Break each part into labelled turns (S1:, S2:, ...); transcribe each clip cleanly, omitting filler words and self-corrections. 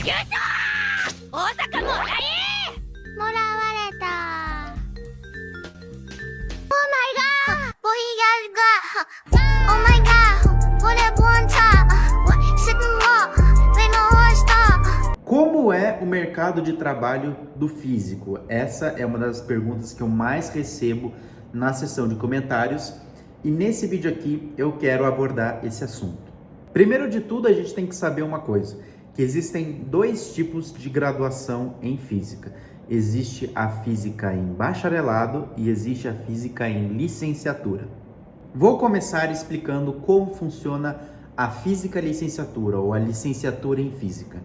S1: 優勝大阪もらえもらわれた。Oh my god! Boy, oh my god! What a one time! Sitting up, they know what's up.
S2: Como é o mercado de trabalho do físico? Essa é uma das perguntas que eu mais recebo na seção de comentários e nesse vídeo aqui eu quero abordar esse assunto. Primeiro de tudo, a gente tem que saber uma coisa, que existem dois tipos de graduação em física. Existe a física em bacharelado e existe a física em licenciatura. Vou começar explicando como funciona a física licenciatura ou a licenciatura em física.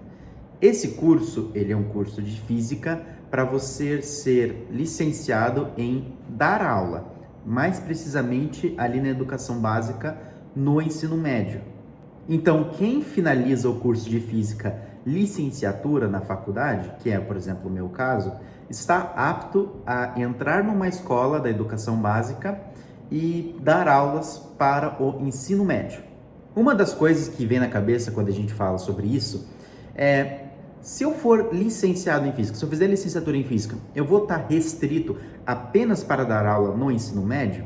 S2: Esse curso, ele é um curso de física para você ser licenciado em dar aula, mais precisamente ali na educação básica no ensino médio. Então, quem finaliza o curso de física licenciatura na faculdade, que é, por exemplo, o meu caso, está apto a entrar numa escola da educação básica e dar aulas para o ensino médio. Uma das coisas que vem na cabeça quando a gente fala sobre isso é: se eu for licenciado em física, se eu fizer licenciatura em física, eu vou estar restrito apenas para dar aula no ensino médio?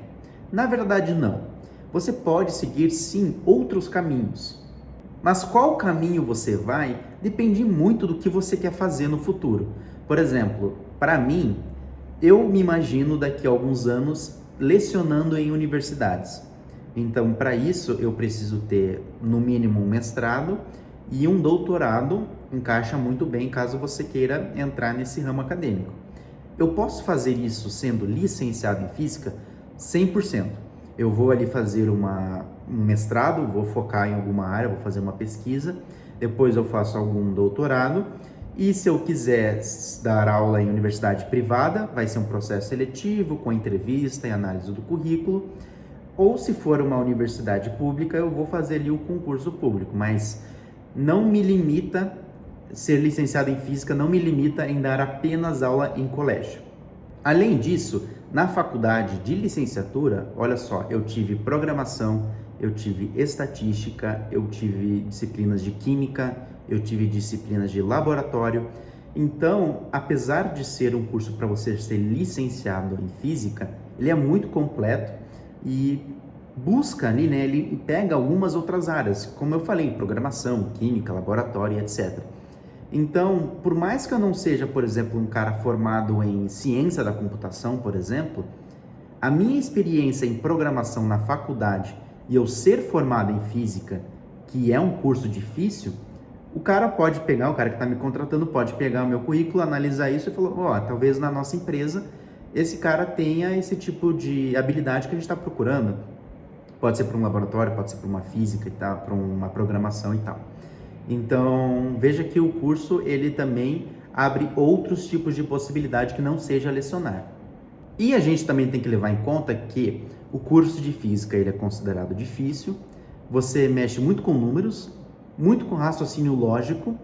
S2: Na verdade, não. Você pode seguir, sim, outros caminhos. Mas qual caminho você vai depende muito do que você quer fazer no futuro. Por exemplo, para mim, eu me imagino daqui a alguns anos lecionando em universidades. Então, para isso, eu preciso ter, no mínimo, um mestrado e um doutorado. Encaixa muito bem caso você queira entrar nesse ramo acadêmico. Eu posso fazer isso sendo licenciado em física? 100%. Eu vou ali fazer um mestrado, vou focar em alguma área, vou fazer uma pesquisa, depois eu faço algum doutorado, e se eu quiser dar aula em universidade privada, vai ser um processo seletivo, com entrevista e análise do currículo, ou se for uma universidade pública, eu vou fazer ali o concurso público, mas não me limita, ser licenciado em física não me limita em dar apenas aula em colégio. Além disso, na faculdade de licenciatura, olha só, eu tive programação, eu tive estatística, eu tive disciplinas de química, eu tive disciplinas de laboratório. Então, apesar de ser um curso para você ser licenciado em física, ele é muito completo e busca ali, né, ele pega algumas outras áreas, como eu falei, programação, química, laboratório, etc. Então, por mais que eu não seja, por exemplo, um cara formado em ciência da computação, por exemplo, a minha experiência em programação na faculdade e eu ser formado em física, que é um curso difícil, o cara que está me contratando pode pegar o meu currículo, analisar isso e falar: talvez na nossa empresa esse cara tenha esse tipo de habilidade que a gente está procurando. Pode ser para um laboratório, pode ser para uma física e tal, para uma programação e tal. Então, veja que o curso, ele também abre outros tipos de possibilidade que não seja lecionar. E a gente também tem que levar em conta que o curso de física, ele é considerado difícil, você mexe muito com números, muito com raciocínio lógico,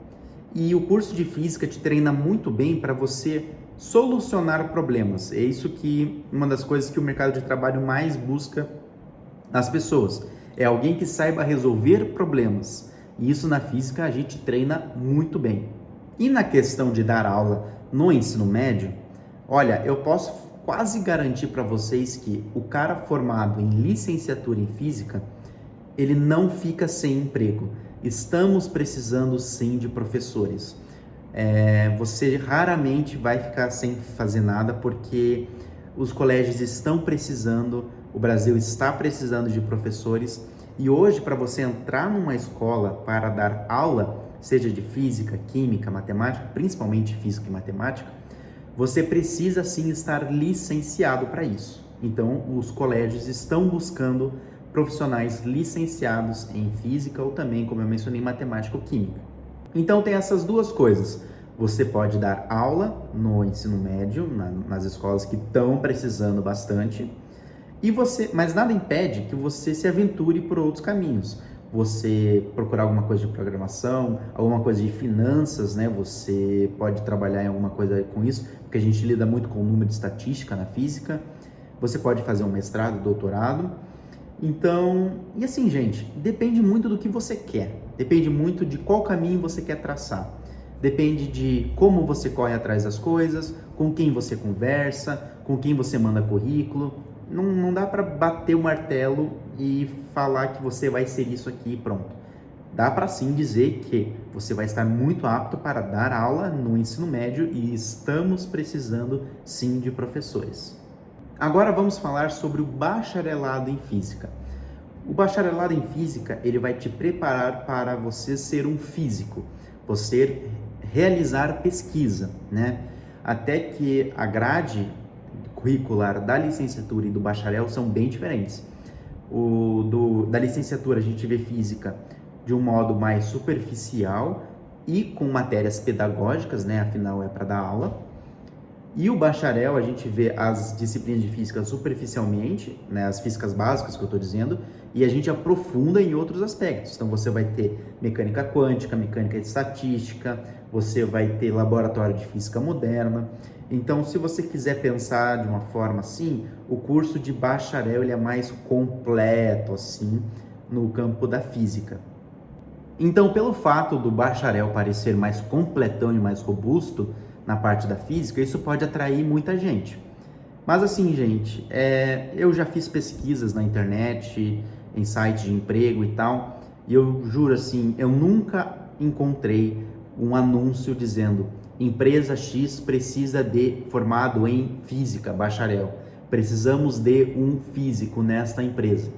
S2: e o curso de física te treina muito bem para você solucionar problemas. É isso que uma das coisas que o mercado de trabalho mais busca nas pessoas. É alguém que saiba resolver problemas. E isso na física a gente treina muito bem. E na questão de dar aula no ensino médio, olha, eu posso quase garantir para vocês que o cara formado em licenciatura em física, ele não fica sem emprego. Estamos precisando sim de professores. Você raramente vai ficar sem fazer nada porque os colégios estão precisando, o Brasil está precisando de professores. E hoje, para você entrar numa escola para dar aula, seja de física, química, matemática, principalmente física e matemática, você precisa sim estar licenciado para isso. Então, os colégios estão buscando profissionais licenciados em física ou também, como eu mencionei, matemática ou química. Então, tem essas duas coisas. Você pode dar aula no ensino médio, nas escolas que estão precisando bastante, mas nada impede que você se aventure por outros caminhos. Você procurar alguma coisa de programação, alguma coisa de finanças, né? Você pode trabalhar em alguma coisa com isso, porque a gente lida muito com o número de estatística na física. Você pode fazer um mestrado, doutorado. Então, e assim, gente, depende muito do que você quer. Depende muito de qual caminho você quer traçar. depende de como você corre atrás das coisas, com quem você conversa, com quem você manda currículo. Não dá para bater o martelo e falar que você vai ser isso aqui e pronto. Dá para sim dizer que você vai estar muito apto para dar aula no ensino médio e estamos precisando sim de professores. Agora vamos falar sobre o bacharelado em física. O bacharelado em física, ele vai te preparar para você ser um físico, você realizar pesquisa, né? Até que a grade curricular da licenciatura e do bacharel são bem diferentes. Da licenciatura a gente vê física de um modo mais superficial e com matérias pedagógicas, né? Afinal é para dar aula. E o bacharel a gente vê as disciplinas de física superficialmente, né? As físicas básicas que eu estou dizendo, e a gente aprofunda em outros aspectos. Então você vai ter mecânica quântica, mecânica estatística, você vai ter laboratório de física moderna. Então, se você quiser pensar de uma forma assim, o curso de bacharel ele é mais completo assim no campo da física. Então, pelo fato do bacharel parecer mais completão e mais robusto na parte da física, isso pode atrair muita gente. Mas assim, gente, eu já fiz pesquisas na internet, em sites de emprego e tal, e eu juro assim, eu nunca encontrei um anúncio dizendo empresa X precisa de formado em física, bacharel. Precisamos de um físico nesta empresa.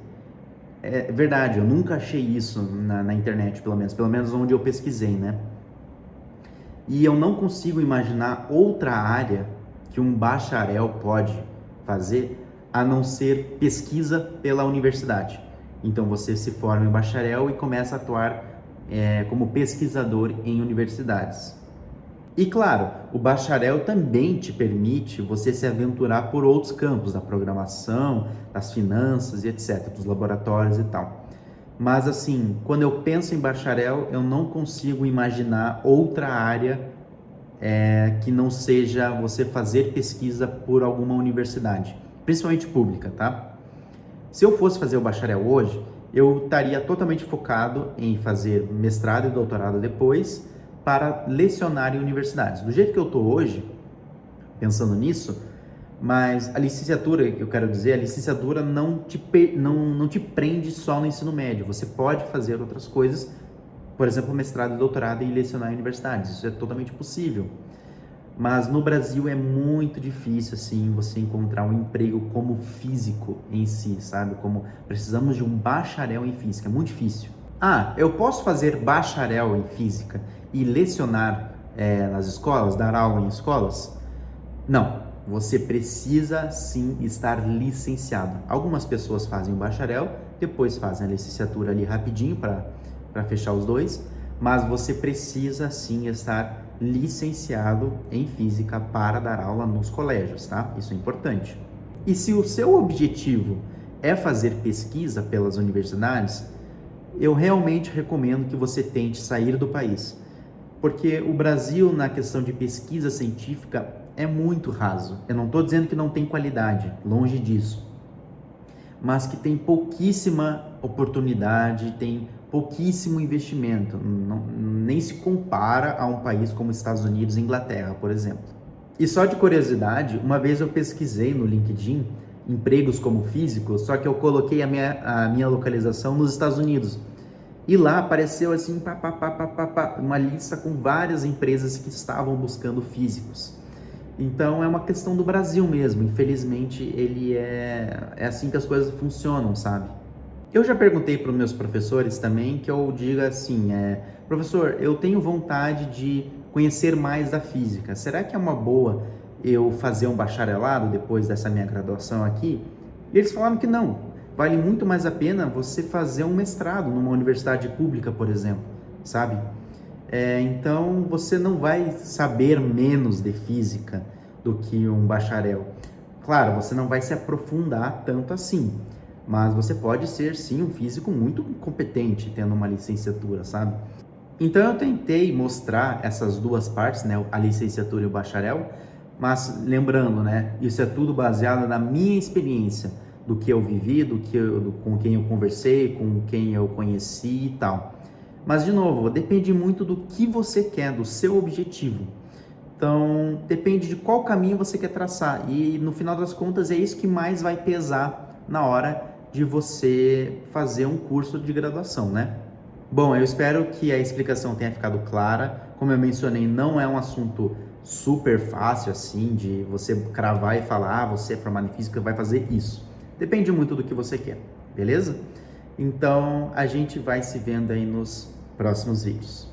S2: É verdade, eu nunca achei isso na internet, pelo menos onde eu pesquisei, né? E eu não consigo imaginar outra área que um bacharel pode fazer a não ser pesquisa pela universidade. Então você se forma em bacharel e começa a atuar como pesquisador em universidades. E claro, o bacharel também te permite você se aventurar por outros campos, da programação, das finanças e etc, dos laboratórios e tal. Mas assim, quando eu penso em bacharel, eu não consigo imaginar outra área que não seja você fazer pesquisa por alguma universidade, principalmente pública, tá? Se eu fosse fazer o bacharel hoje, eu estaria totalmente focado em fazer mestrado e doutorado depois, para lecionar em universidades. Do jeito que eu estou hoje, pensando nisso, mas a licenciatura, eu quero dizer, a licenciatura não te prende só no ensino médio. Você pode fazer outras coisas, por exemplo, mestrado e doutorado e lecionar em universidades. Isso é totalmente possível. Mas no Brasil é muito difícil, assim, você encontrar um emprego como físico em si, sabe? Como precisamos de um bacharel em física, é muito difícil. Ah, eu posso fazer bacharel em física e lecionar nas escolas, dar aula em escolas? Não, você precisa sim estar licenciado. Algumas pessoas fazem o bacharel, depois fazem a licenciatura ali rapidinho para fechar os dois, mas você precisa sim estar licenciado em física para dar aula nos colégios, tá? Isso é importante. E se o seu objetivo é fazer pesquisa pelas universidades, eu realmente recomendo que você tente sair do país, porque o Brasil, na questão de pesquisa científica, é muito raso. Eu não estou dizendo que não tem qualidade, longe disso, mas que tem pouquíssima oportunidade, tem pouquíssimo investimento, nem se compara a um país como Estados Unidos e Inglaterra, por exemplo. E só de curiosidade, uma vez eu pesquisei no LinkedIn empregos como físico, só que eu coloquei a minha localização nos Estados Unidos. E lá apareceu assim, uma lista com várias empresas que estavam buscando físicos. Então é uma questão do Brasil mesmo, infelizmente ele é assim que as coisas funcionam, sabe? Eu já perguntei para os meus professores também que eu diga assim, professor, eu tenho vontade de conhecer mais da física, será que é uma boa eu fazer um bacharelado depois dessa minha graduação aqui? E eles falaram que não, vale muito mais a pena você fazer um mestrado numa universidade pública, por exemplo, sabe? Então você não vai saber menos de física do que um bacharel. Claro, você não vai se aprofundar tanto assim, mas você pode ser sim um físico muito competente tendo uma licenciatura, sabe? Então eu tentei mostrar essas duas partes, né, a licenciatura e o bacharel, mas lembrando, né, isso é tudo baseado na minha experiência, do que eu vivi, com quem eu conversei, com quem eu conheci e tal. Mas, de novo, depende muito do que você quer, do seu objetivo. Então, depende de qual caminho você quer traçar. E, no final das contas, é isso que mais vai pesar na hora de você fazer um curso de graduação, né? Bom, eu espero que a explicação tenha ficado clara. Como eu mencionei, não é um assunto super fácil assim, de você cravar e falar, você é formado em física, vai fazer isso. Depende muito do que você quer, beleza? Então, a gente vai se vendo aí nos próximos vídeos.